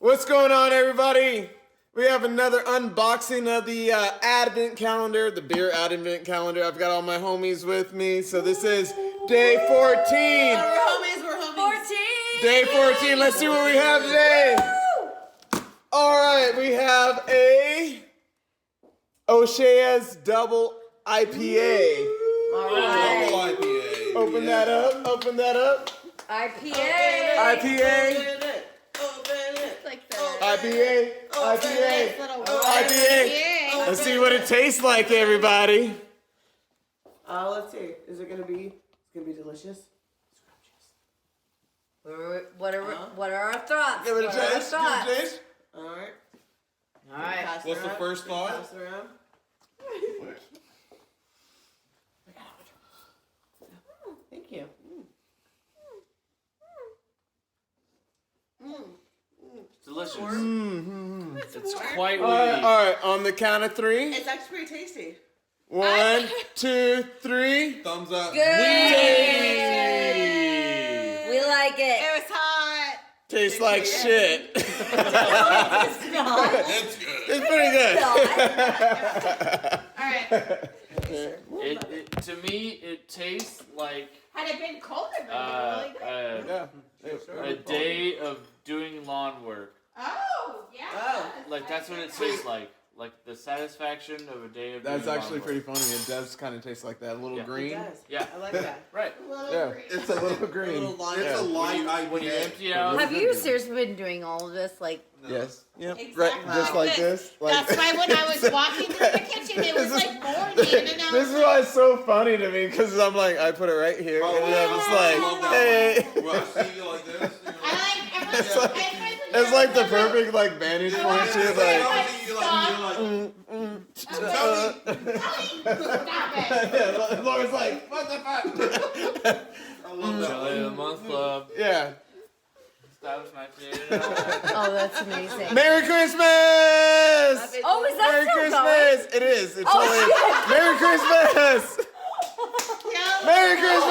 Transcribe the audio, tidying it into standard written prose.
What's going on, everybody? We have another unboxing of the Advent calendar, the beer Advent calendar. I've got all my homies with me, so this is day 14. We're homies. 14. Day 14. Let's see what we have today. All right, we have a O'Shea's Double IPA. All right. Double IPA. Open that up. Open that up. IPA. IPA. Like the IPA. IPA. little IPA. Let's see what it tastes like, everybody. Let's see. Is it gonna be? It's gonna be delicious. What are our thoughts? Give it a What are our taste. Give it a thoughts? taste. All right. All right. Pass it What's the around. first thought? Pass it around. Thank you. It's delicious. Mm-hmm. It's quite All weedy. right. On the count of three. It's actually pretty tasty. 1, 2, 3. Thumbs up. Good. Yay. We like it. It was hot. Tastes like shit. It's not. It's good. It's pretty good. All right. To me, it tastes like Had it been colder, it would have been really good. Yeah. a day of doing lawn work. Oh, yeah. Oh. Like that's what it tastes like. Like the satisfaction of a day of That's doing actually lawn pretty work. funny. It does kind of taste like that. A little Yeah. It green. does. Yeah. I like that. Right. Yeah. It's a little green. little light. It's Yeah. a light IPA. When you empty out. Have you seriously been doing all of this? Like, Yes. Yep. Exactly. Right. Just like this. Like That's why when I was walking to the kitchen, it was like morning, and I This was is why it's so funny to me because I'm like, I put it right here, and then I'm just like, hey. Well, I see you like this. You know. I like It's like, it's like the perfect like vantage point too. Like, stop it. Laura's like, what the fuck? I love that. Chile of the Month Club. Yeah. Establishment. oh, that's amazing. Merry Christmas! Oh, is that Merry still Christmas! It is. It's Oh, totally. Merry Christmas! Merry Christmas!